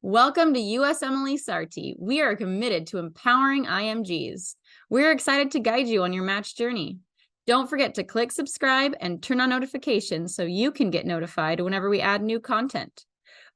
Welcome to USMLE Sarthi. We are committed to empowering IMGs. We're excited to guide you on your match journey. Don't forget to click subscribe and turn on notifications so you can get notified whenever we add new content.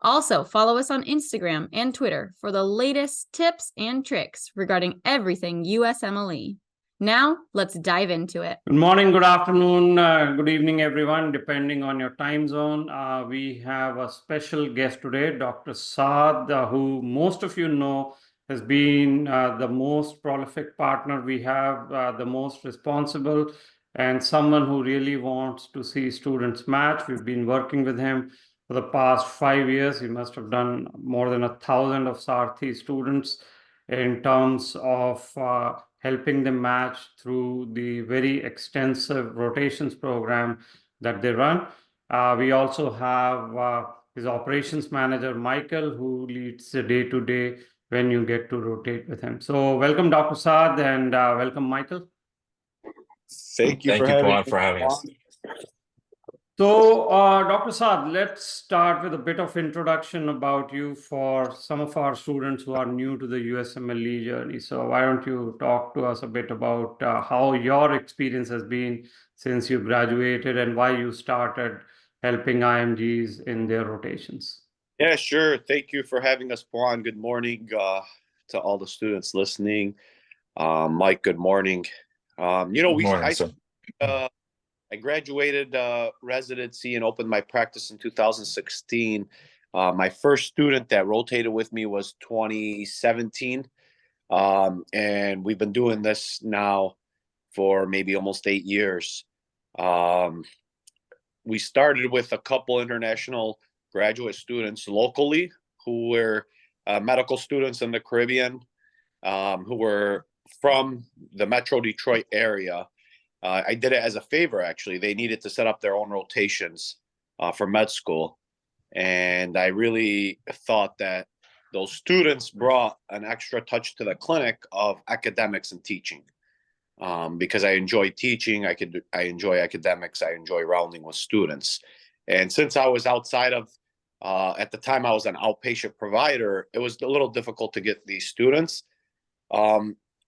Also, follow us on Instagram and Twitter for the latest tips and tricks regarding everything USMLE. Now, let's dive into it. Good morning, good afternoon, good evening, everyone, depending on your time zone. We have a special guest today, Dr. Saad, who most of you know has been the most prolific partner we have, the most responsible, and someone who really wants to see students match. We've been working with him for the past 5 years. He must have done more than 1,000 of Sarthi students in terms of helping them match through the very extensive rotations program that they run. We also have his operations manager, Michael, who leads the day-to-day when you get to rotate with him. So welcome, Dr. Saad, and welcome, Michael. Thank you, Pawan, for having us. So, Dr. Saad, let's start with a bit of introduction about you for some of our students who are new to the USMLE journey. So why don't you talk to us a bit about how your experience has been since you graduated and why you started helping IMGs in their rotations? Yeah, sure. Thank you for having us, Pawan. Good morning to all the students listening. Mike, good morning. I graduated residency and opened my practice in 2016. My first student that rotated with me was 2017. And we've been doing this now for maybe almost 8 years. We started with a couple international graduate students locally who were medical students in the Caribbean, who were from the Metro Detroit area. I did it as a favor, actually. They needed to set up their own rotations for med school. And I really thought that those students brought an extra touch to the clinic of academics and teaching. Because I enjoy teaching, I enjoy academics, I enjoy rounding with students. And since I was outside of, at the time I was an outpatient provider, it was a little difficult to get these students.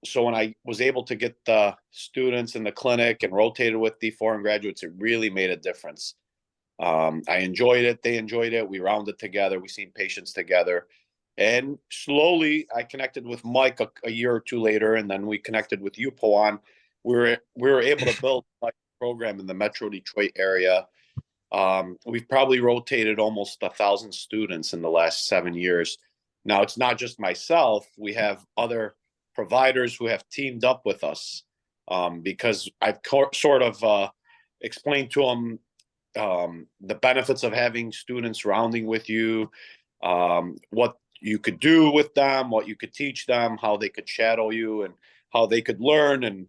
So when I was able to get the students in the clinic and rotated with the foreign graduates, it really made a difference. I enjoyed it. They enjoyed it. We rounded together. We seen patients together. And slowly I connected with Mike a year or two later, and then we connected with you, Pawan. We were able to build a program in the Metro Detroit area. We've probably rotated almost 1,000 students in the last 7 years. Now, it's not just myself. We have other providers who have teamed up with us because I've sort of explained to them the benefits of having students rounding with you, what you could do with them, what you could teach them, how they could shadow you, and how they could learn. And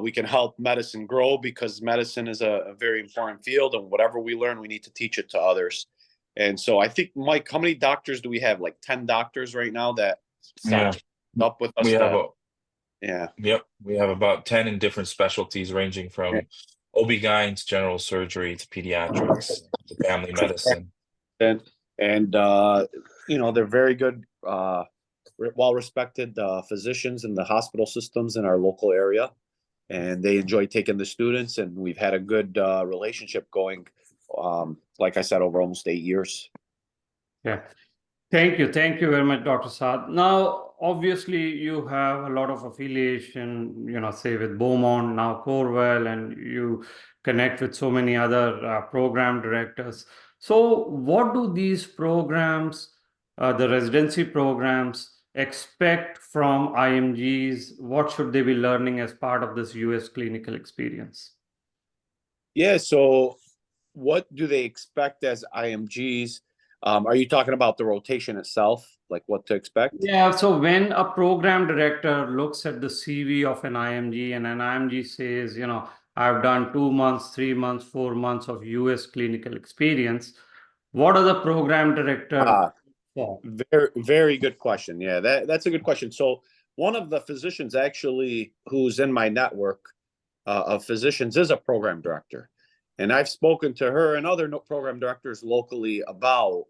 we can help medicine grow because medicine is a very important field, and whatever we learn, we need to teach it to others. And so I think, Mike, how many doctors do we have? Like 10 doctors right now that up with us. We have about 10 in different specialties ranging from OB-GYNs, general surgery to pediatrics to family medicine. And they're very good, well-respected physicians in the hospital systems in our local area. And they enjoy taking the students, and we've had a good relationship going, like I said, over almost 8 years. Yeah. Thank you. Thank you very much, Dr. Saad. Now, obviously, you have a lot of affiliation, say with Beaumont, now Corwell, and you connect with so many other program directors. So what do these programs, the residency programs, expect from IMGs? What should they be learning as part of this US clinical experience? Yeah, so what do they expect as IMGs? Are you talking about the rotation itself, like what to expect? Yeah, so when a program director looks at the CV of an IMG and an IMG says, I've done 2 months, 3 months, 4 months of US clinical experience, what are the program director? Very, very good question. Yeah, that's a good question. So one of the physicians actually who's in my network of physicians is a program director. And I've spoken to her and other program directors locally about,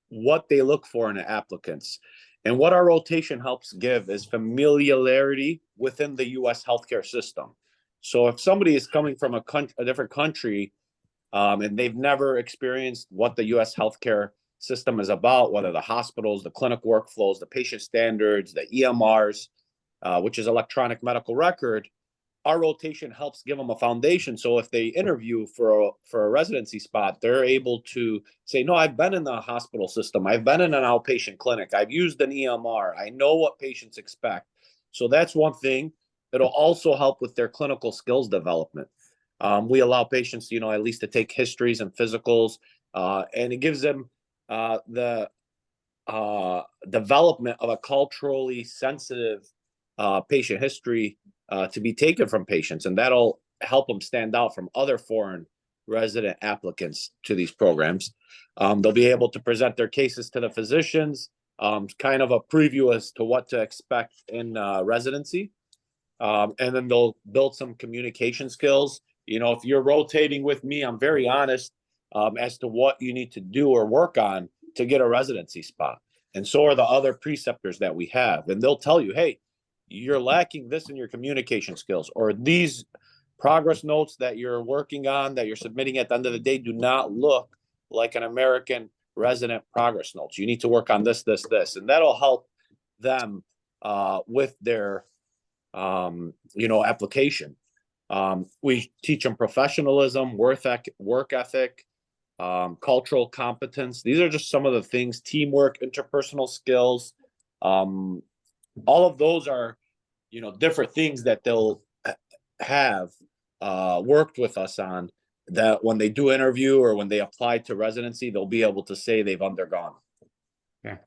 what they look for in applicants. And what our rotation helps give is familiarity within the U.S. healthcare system. So if somebody is coming from a different country and they've never experienced what the U.S. healthcare system is about, whether the hospitals, the clinic workflows, the patient standards, the EMRs, which is electronic medical record, our rotation helps give them a foundation. So if they interview for a residency spot, they're able to say, no, I've been in the hospital system. I've been in an outpatient clinic. I've used an EMR. I know what patients expect. So that's one thing. It'll also help with their clinical skills development. We allow patients, at least to take histories and physicals, and it gives them the development of a culturally sensitive patient history to be taken from patients, and that'll help them stand out from other foreign resident applicants to these programs. They'll be able to present their cases to the physicians, kind of a preview as to what to expect in residency, and then they'll build some communication skills. If you're rotating with me, I'm very honest as to what you need to do or work on to get a residency spot. And so are the other preceptors that we have. And they'll tell you, hey, you're lacking this in your communication skills, or these progress notes that you're working on, that you're submitting at the end of the day, do not look like an American resident progress notes. You need to work on this, and that'll help them with their, application. We teach them professionalism, work ethic, cultural competence. These are just some of the things: teamwork, interpersonal skills. All of those are, different things that they'll have worked with us on, that when they do interview or when they apply to residency, they'll be able to say they've undergone. Okay.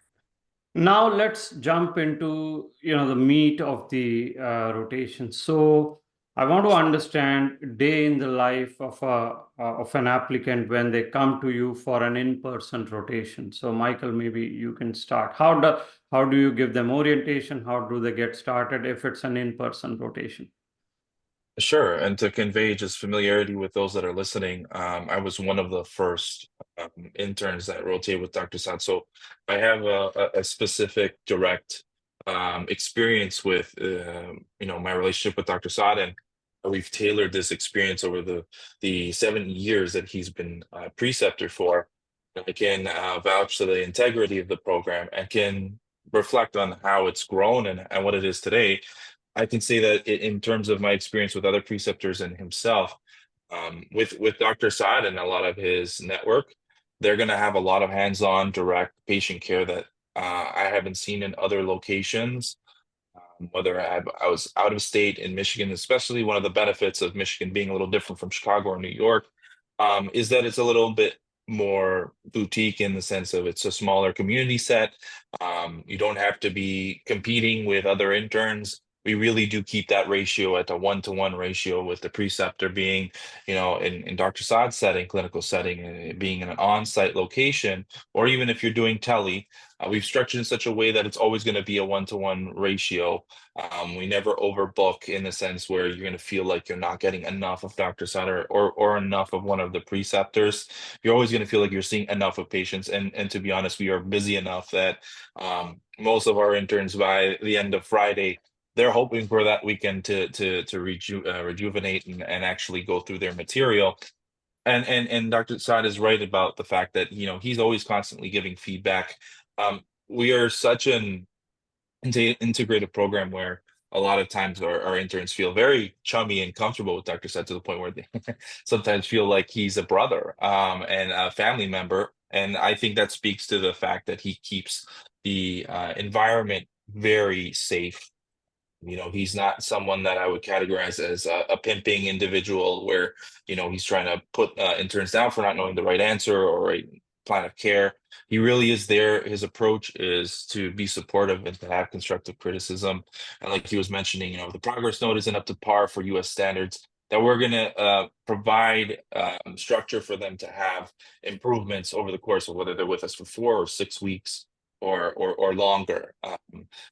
Now let's jump into, the meat of the rotation. So I want to understand day in the life of an applicant when they come to you for an in-person rotation. So Michael, maybe you can start. How do you give them orientation? How do they get started if it's an in-person rotation? Sure. And to convey just familiarity with those that are listening, I was one of the first interns that rotated with Dr. Saad. So I have a specific direct experience with, my relationship with Dr. Saad, and we've tailored this experience over the 7 years that he's been preceptor for. I can vouch to the integrity of the program and can reflect on how it's grown and what it is today. I can say that in terms of my experience with other preceptors and himself, with Dr. Saad and a lot of his network, they're going to have a lot of hands-on direct patient care that I haven't seen in other locations. Whether I was out of state in Michigan, especially one of the benefits of Michigan being a little different from Chicago or New York, is that it's a little bit more boutique in the sense of it's a smaller community set. You don't have to be competing with other interns. We really do keep that ratio at a 1-to-1 ratio, with the preceptor being, in Dr. Saad's setting, clinical setting, being in an on-site location, or even if you're doing tele, we've structured in such a way that it's always going to be a 1-to-1 ratio. We never overbook in the sense where you're going to feel like you're not getting enough of Dr. Saad or enough of one of the preceptors. You're always going to feel like you're seeing enough of patients. And to be honest, we are busy enough that most of our interns, by the end of Friday, they're hoping for that weekend to rejuvenate and actually go through their material. And Dr. Saad is right about the fact that, he's always constantly giving feedback. We are such an integrated program where a lot of times our interns feel very chummy and comfortable with Dr. Saad, to the point where they sometimes feel like he's a brother and a family member. And I think that speaks to the fact that he keeps the environment very safe. He's not someone that I would categorize as a pimping individual where, he's trying to put interns down for not knowing the right answer or a plan of care. He really is there. His approach is to be supportive and to have constructive criticism. And like he was mentioning, the progress note isn't up to par for US standards, that we're going to provide structure for them to have improvements over the course of whether they're with us for 4 or 6 weeks or longer.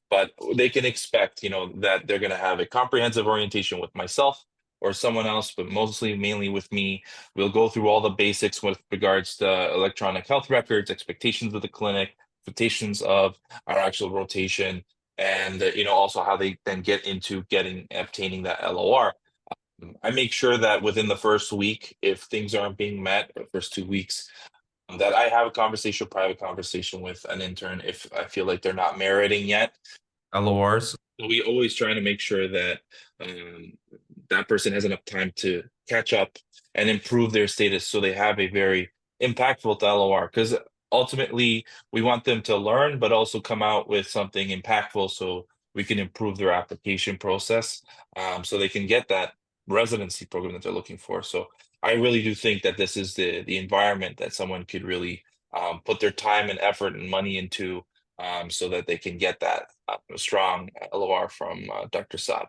But they can expect, that they're going to have a comprehensive orientation with myself, or someone else, but mainly with me. We'll go through all the basics with regards to electronic health records, expectations of the clinic, expectations of our actual rotation, and also how they then get into obtaining that LOR. I make sure that within the first week, if things aren't being met, the first 2 weeks, that I have a private conversation with an intern if I feel like they're not meriting yet LORs. So we always try to make sure that that person has enough time to catch up and improve their status so they have a very impactful LOR, because ultimately we want them to learn but also come out with something impactful so we can improve their application process, so they can get that residency program that they're looking for. So I really do think that this is the environment that someone could really put their time and effort and money into, so that they can get that strong LOR from Dr. Saad.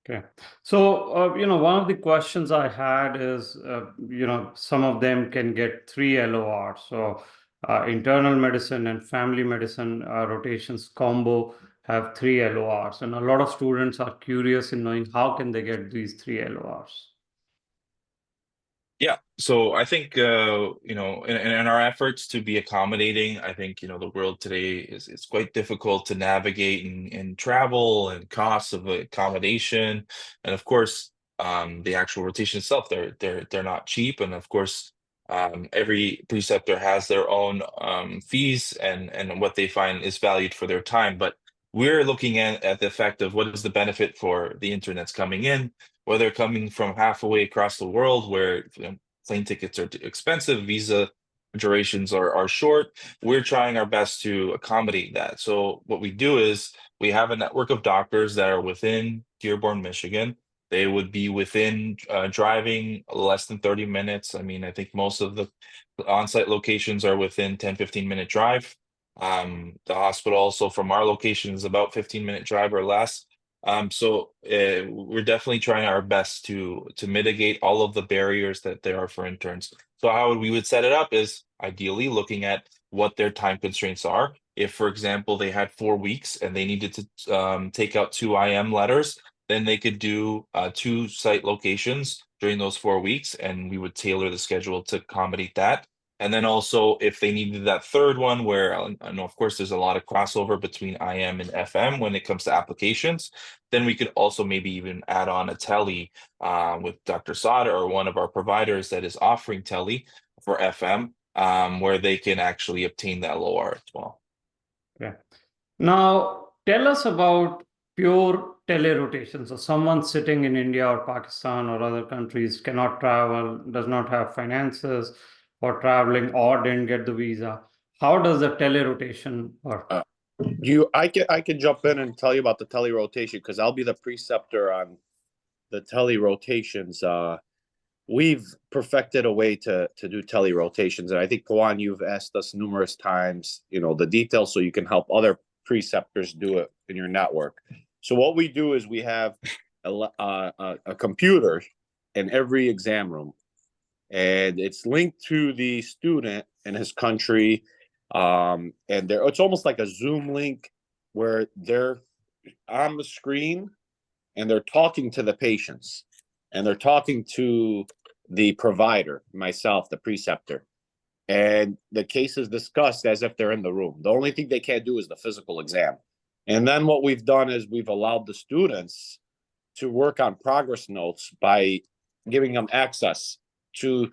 Okay. So, one of the questions I had is, some of them can get 3 LORs. So, internal medicine and family medicine rotations combo have 3 LORs. And a lot of students are curious in knowing how can they get these 3 LORs. Yeah, so I think in our efforts to be accommodating, I think the world today is quite difficult to navigate and travel and costs of accommodation, and of course the actual rotation itself, they're not cheap, and of course every preceptor has their own fees and what they find is valued for their time. But we're looking at the effect of what is the benefit for the intern that's coming in, whether coming from halfway across the world where plane tickets are expensive, visa durations are short. We're trying our best to accommodate that. So what we do is we have a network of doctors that are within Dearborn, Michigan. They would be within driving less than 30 minutes. I mean, I think most of the on-site locations are within 10-15 minute drive. The hospital also from our location is about 15-minute drive or less. So we're definitely trying our best to mitigate all of the barriers that there are for interns. So how we would set it up is ideally looking at what their time constraints are. If, for example, they had 4 weeks and they needed to take out 2 IM letters, then they could do 2 site locations during those 4 weeks, and we would tailor the schedule to accommodate that. And then also if they needed that third one, where I know, of course, there's a lot of crossover between IM and FM when it comes to applications, then we could also maybe even add on a tele with Dr. Saad or one of our providers that is offering tele for FM, where they can actually obtain that LOR as well. Okay. Now, tell us about pure tele-rotation. So someone sitting in India or Pakistan or other countries cannot travel, does not have finances for traveling, or didn't get the visa. How does the tele-rotation work? I can jump in and tell you about the tele rotation because I'll be the preceptor on the tele rotations. We've perfected a way to do tele rotations, and I think Pawan, you've asked us numerous times, the details so you can help other preceptors do it in your network. So what we do is we have a computer in every exam room, and it's linked to the student in his country. And it's almost like a Zoom link where they're on the screen and they're talking to the patients and they're talking to the provider, myself, the preceptor, and the case is discussed as if they're in the room. The only thing they can't do is the physical exam. And then what we've done is we've allowed the students to work on progress notes by giving them access to,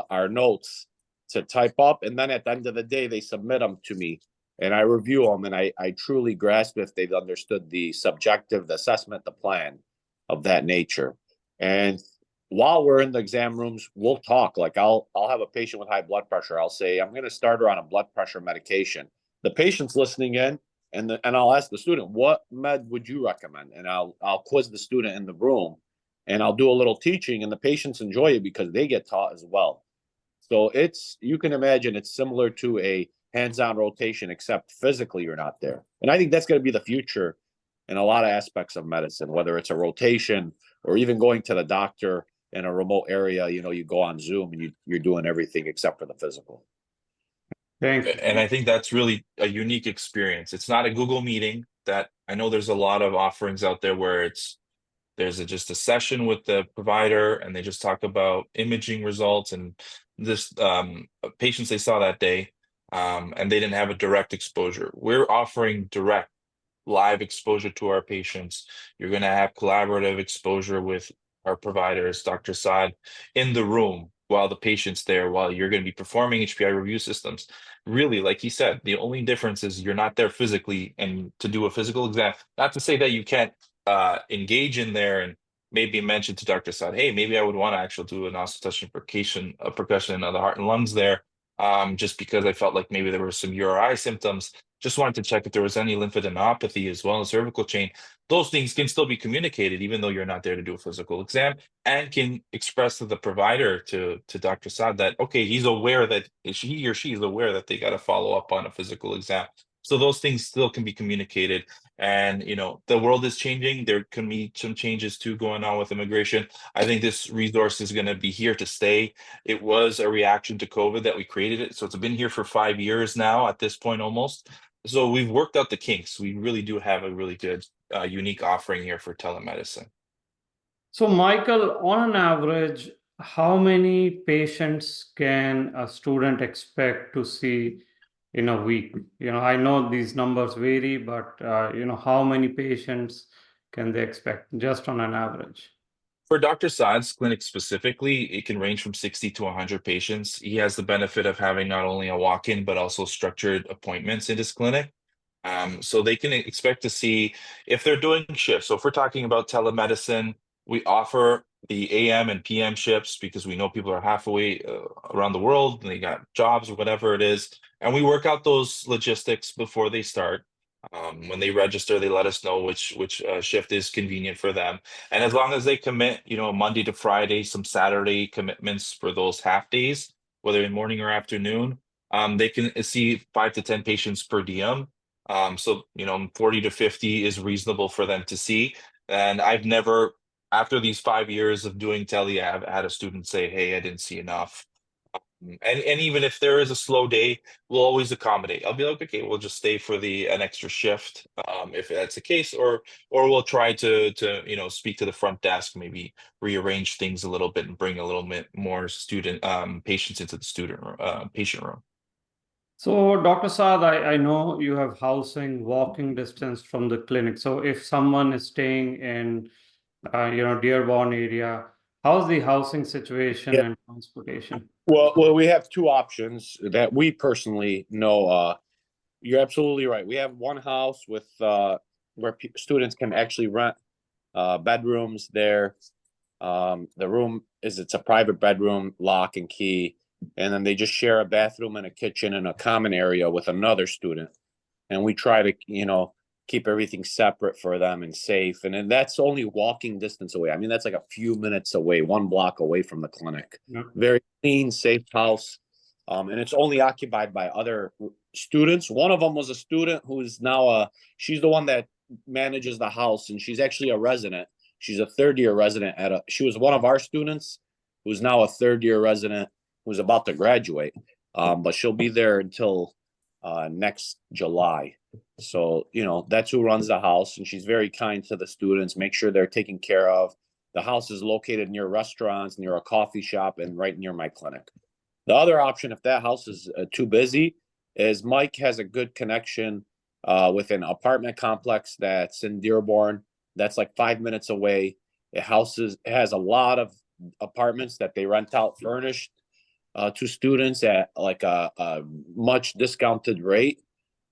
our notes to type up. And then at the end of the day, they submit them to me and I review them. And I truly grasp if they've understood the subjective, the assessment, the plan of that nature. And while we're in the exam rooms, we'll talk. Like I'll have a patient with high blood pressure. I'll say, I'm going to start her on a blood pressure medication. The patient's listening in, and I'll ask the student, what med would you recommend? And I'll quiz the student in the room, and I'll do a little teaching, and the patients enjoy it because they get taught as well. So you can imagine it's similar to a hands-on rotation, except physically you're not there. And I think that's going to be the future in a lot of aspects of medicine, whether it's a rotation or even going to the doctor in a remote area. You go on Zoom and you're doing everything except for the physical. Thanks. And I think that's really a unique experience. It's not a Google meeting that I know there's a lot of offerings out there where it's There's just a session with the provider, and they just talk about imaging results and this patients they saw that day, and they didn't have a direct exposure. We're offering direct live exposure to our patients. You're going to have collaborative exposure with our providers, Dr. Saad, in the room while the patient's there, while you're going to be performing HPI review systems. Really, like he said, the only difference is you're not there physically and to do a physical exam. Not to say that you can't engage in there and maybe mention to Dr. Saad, hey, maybe I would want to actually do an oscillation percussion of the heart and lungs there, just because I felt like maybe there were some URI symptoms. Just wanted to check if there was any lymphadenopathy as well as cervical chain. Those things can still be communicated even though you're not there to do a physical exam, and can express to the provider, to Dr. Saad, that, okay, he's aware that he or she is aware that they got to follow up on a physical exam. So those things still can be communicated. And, the world is changing. There can be some changes too going on with immigration. I think this resource is going to be here to stay. It was a reaction to COVID that we created it. So it's been here for 5 years now at this point almost. So we've worked out the kinks. We really do have a really good, unique offering here for telemedicine. So, Michael, on an average, how many patients can a student expect to see in a week? I know these numbers vary, but how many patients can they expect just on an average? For Dr. Saad's clinic specifically, it can range from 60 to 100 patients. He has the benefit of having not only a walk-in, but also structured appointments in his clinic. So they can expect to see, if they're doing shifts. So if we're talking about telemedicine, we offer the AM and PM shifts because we know people are halfway around the world and they got jobs or whatever it is. And we work out those logistics before they start. When they register, they let us know which shift is convenient for them. And as long as they commit, Monday to Friday, some Saturday commitments for those half days, whether in morning or afternoon, they can see 5 to 10 patients per diem. So 40 to 50 is reasonable for them to see. And I've never, after these 5 years of doing tele, I've had a student say, hey, I didn't see enough. And even if there is a slow day, we'll always accommodate. I'll be like, okay, we'll just stay for an extra shift, if that's the case, or we'll try to speak to the front desk, maybe rearrange things a little bit and bring a little bit more patients into the patient room. So, Dr. Saad, I know you have housing walking distance from the clinic. So if someone is staying in, Dearborn area, how's the housing situation and transportation? Well, we have two options that we personally know. You're absolutely right. We have one house with where students can actually rent bedrooms there. The room it's a private bedroom, lock and key, and then they just share a bathroom and a kitchen and a common area with another student. And we try to, keep everything separate for them and safe. And then that's only walking distance away. I mean, that's like a few minutes away, 1 block away from the clinic. Yeah. Very clean, safe house. And it's only occupied by other students. One of them was a student who is now she's the one that manages the house, and she's actually a resident. She's a third-year resident she was one of our students who's now a third-year resident who's about to graduate. But she'll be there until next July. So, that's who runs the house, and she's very kind to the students, make sure they're taken care of. The house is located near restaurants, near a coffee shop, and right near my clinic. The other option, if that house is too busy, is Mike has a good connection with an apartment complex that's in Dearborn. That's like 5 minutes away. It has a lot of apartments that they rent out furnished to students at like a much discounted rate.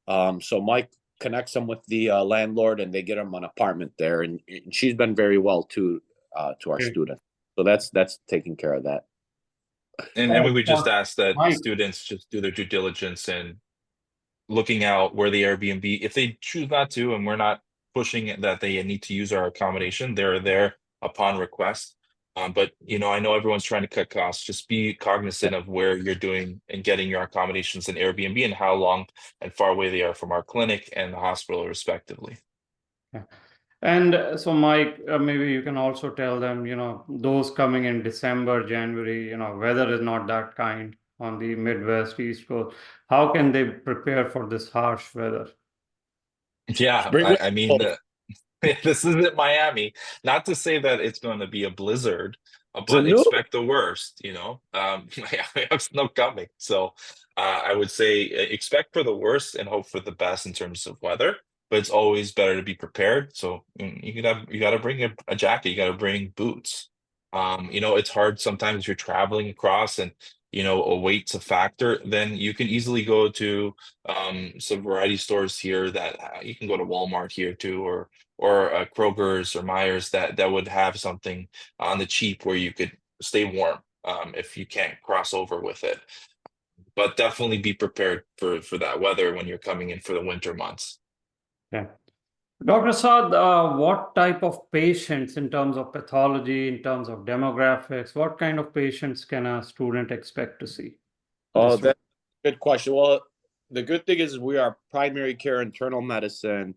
So Mike connects them with the landlord, and they get them an apartment there. And she's been very well to our students. So that's taking care of that. And we would just ask that students just do their due diligence and looking out where the Airbnb, if they choose not to, and we're not pushing that they need to use our accommodation, they're there upon request. But I know everyone's trying to cut costs. Just be cognizant of where you're doing and getting your accommodations in Airbnb and how long and far away they are from our clinic and the hospital, respectively. Yeah. And so, Mike, maybe you can also tell them, those coming in December, January, weather is not that kind on the Midwest, East Coast. How can they prepare for this harsh weather? Yeah, I mean, This isn't Miami. Not to say that it's going to be a blizzard, So but no, expect the worst, Miami have snow coming. So I would say expect for the worst and hope for the best in terms of weather. But it's always better to be prepared. So you gotta bring a jacket, you gotta bring boots. It's hard sometimes if you're traveling across and a weight's a factor, then you can easily go to some variety stores here that you can go to Walmart here too, or Kroger's or Myers that would have something on the cheap where you could stay warm if you can't cross over with it. But definitely be prepared for that weather when you're coming in for the winter months. Okay. Dr. Saad, what type of patients in terms of pathology, in terms of demographics, what kind of patients can a student expect to see? oh, This that's a good question. Well, the good thing is we are primary care internal medicine.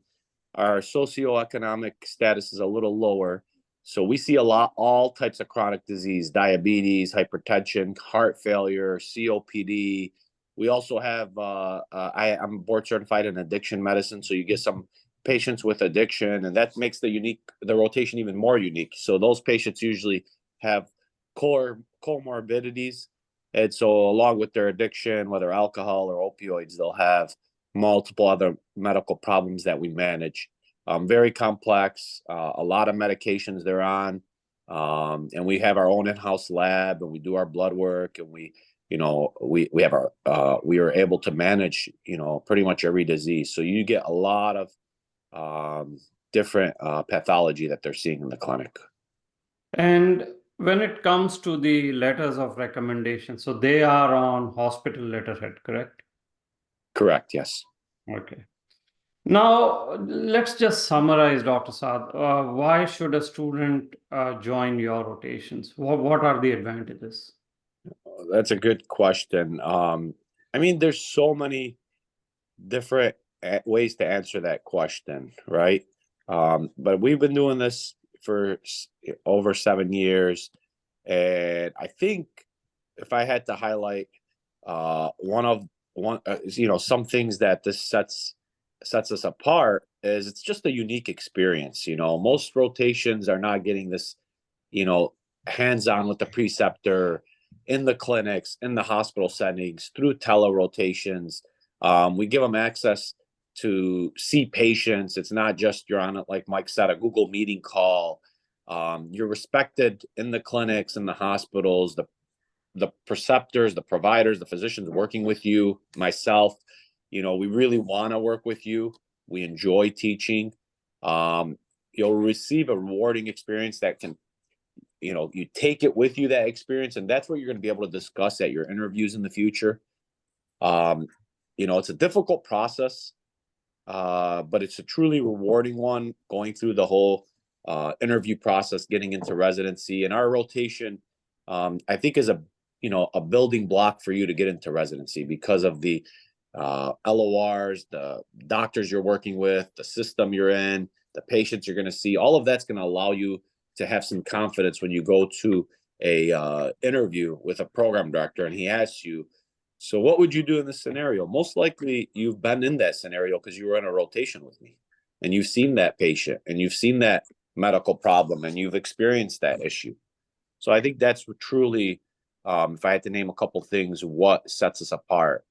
Our socioeconomic status is a little lower. So we see all types of chronic disease, diabetes, hypertension, heart failure, COPD. We also have, I'm board certified in addiction medicine. So you get some patients with addiction, and that makes the rotation even more unique. So those patients usually have comorbidities. And so along with their addiction, whether alcohol or opioids, they'll have multiple other medical problems that we manage. Very complex, a lot of medications they're on. And we have our own in-house lab, and we do our blood work, and we have we are able to manage, pretty much every disease. So you get a lot of different pathology that they're seeing in the clinic. And when it comes to the letters of recommendation, so they are on hospital letterhead, correct? Correct, yes. Okay. Now, let's just summarize, Dr. Saad. Why should a student join your rotations? What are the advantages? That's a good question. There's so many different ways to answer that question, right? But we've been doing this for over 7 years. And I think if I had to highlight some things that this sets us apart, is it's just a unique experience. Most rotations are not getting this, hands-on with the preceptor in the clinics, in the hospital settings, through tele-rotations. We give them access to see patients. It's not just you're on it, like Mike said, a Google meeting call. You're respected in the clinics, in the hospitals, the preceptors, the providers, the physicians working with you, myself. We really want to work with you. We enjoy teaching. You'll receive a rewarding experience that can, you take it with you, that experience, and that's what you're going to be able to discuss at your interviews in the future. It's a difficult process, but it's a truly rewarding one, going through the whole interview process, getting into residency. And our rotation, I think, is a building block for you to get into residency because of the LORs, the doctors you're working with, the system you're in, the patients you're going to see. All of that's going to allow you to have some confidence when you go to a interview with a program director and he asks you, so what would you do in this scenario? Most likely you've been in that scenario because you were in a rotation with me and you've seen that patient and you've seen that medical problem and you've experienced that issue. So I think that's what truly, if I had to name a couple things, what sets us apart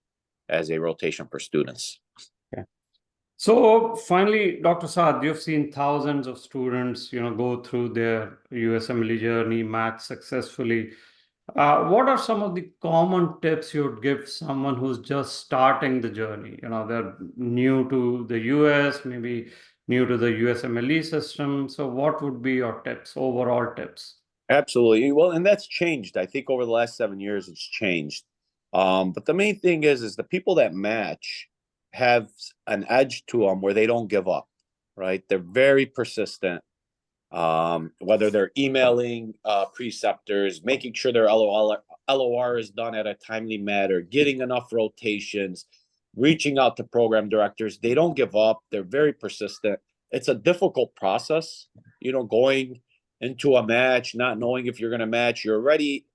as a rotation for students. Okay. So finally, Dr. Saad, you've seen thousands of students, go through their USMLE journey, match successfully. What are some of the common tips you would give someone who's just starting the journey? They're new to the US, maybe new to the USMLE system. So what would be your tips, overall tips? Absolutely. Well, and that's changed. I think over the last 7 years, it's changed. But the main thing is the people that match have an edge to them where they don't give up, right? They're very persistent. Whether they're emailing preceptors, making sure their LOR is done at a timely manner, getting enough rotations, reaching out to program directors, they don't give up. They're very persistent. It's a difficult process, going into a match, not knowing if you're going to match. You're already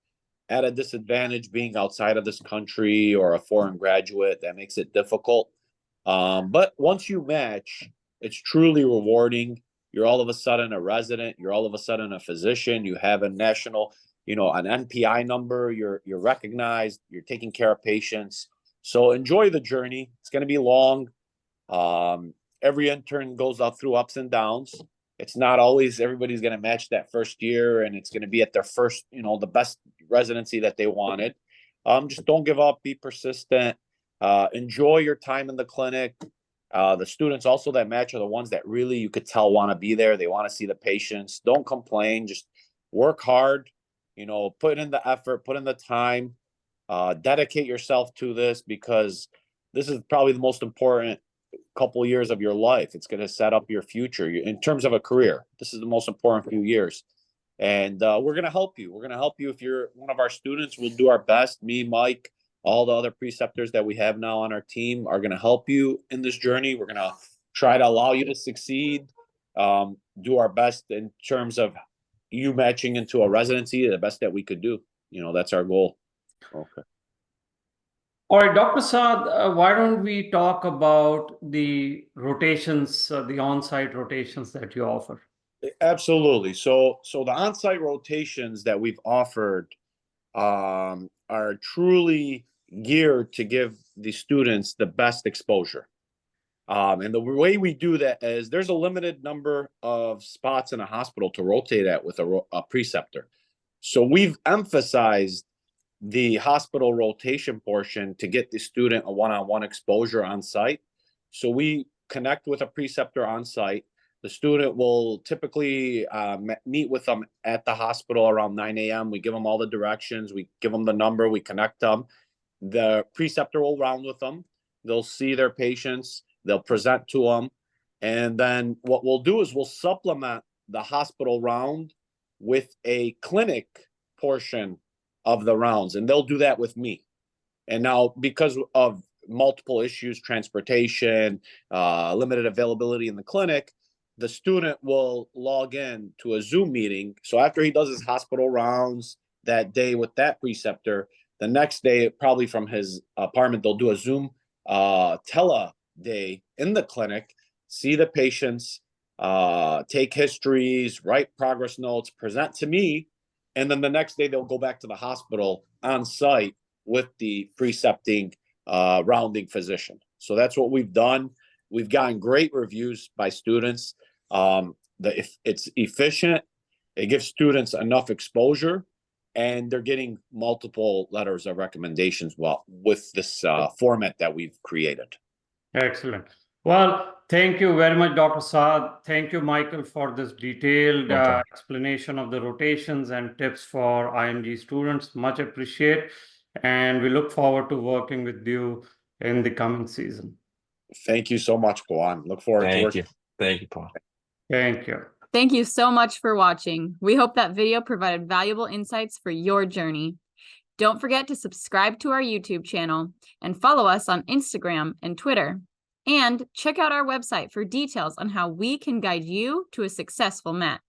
at a disadvantage being outside of this country or a foreign graduate. That makes it difficult. But once you match, it's truly rewarding. you're all of a sudden a resident, you're all of a sudden a physician, you have a national, an NPI number, you're recognized, you're taking care of patients. So enjoy the journey. It's going to be long. Every intern goes up through ups and downs. It's not always everybody's going to match that first year, and it's going to be at their first, the best residency that they wanted. Just don't give up, be persistent, enjoy your time in the clinic. The students also that match are the ones that really you could tell want to be there. They want to see the patients. Don't complain, just work hard, put in the effort, put in the time, dedicate yourself to this, because this is probably the most important couple years of your life. It's going to set up your future in terms of a career. This is the most important few years. And we're going to help you. We're going to help you if you're one of our students. We'll do our best. Me, Mike, all the other preceptors that we have now on our team are going to help you in this journey. We're going to try to allow you to succeed, do our best in terms of you matching into a residency, the best that we could do. That's our goal. Okay. All right, Dr. Saad, why don't we talk about the rotations, the on-site rotations that you offer? Absolutely. So the on-site rotations that we've offered are truly geared to give the students the best exposure. And the way we do that is there's a limited number of spots in a hospital to rotate at with a preceptor. So we've emphasized the hospital rotation portion to get the student a one-on-one exposure on site. So we connect with a preceptor on site. The student will typically meet with them at the hospital around 9 a.m. We give them all the directions. We give them the number. We connect them. The preceptor will round with them. They'll see their patients. They'll present to them. And then what we'll do is we'll supplement the hospital round with a clinic portion of the rounds, and they'll do that with me. And now, because of multiple issues, transportation, limited availability in the clinic, the student will log in to a Zoom meeting. So after he does his hospital rounds that day with that preceptor, the next day, probably from his apartment, they'll do a Zoom tele day in the clinic, see the patients, take histories, write progress notes, present to me. And then the next day, they'll go back to the hospital on site with the precepting, rounding physician. So that's what we've done. We've gotten great reviews by students. It's efficient. It gives students enough exposure, and they're getting multiple letters of recommendations with this format that we've created. Excellent. Well, thank you very much, Dr. Saad. Thank you, Michael, for this detailed explanation of the rotations and tips for IMG students. Much appreciate. And we look forward to working with you in the coming season. Thank you so much, Pawan. Look forward to working. Thank you, Pawan. Thank you. Thank you so much for watching. We hope that video provided valuable insights for your journey. Don't forget to subscribe to our YouTube channel and follow us on Instagram and Twitter. And check out our website for details on how we can guide you to a successful match.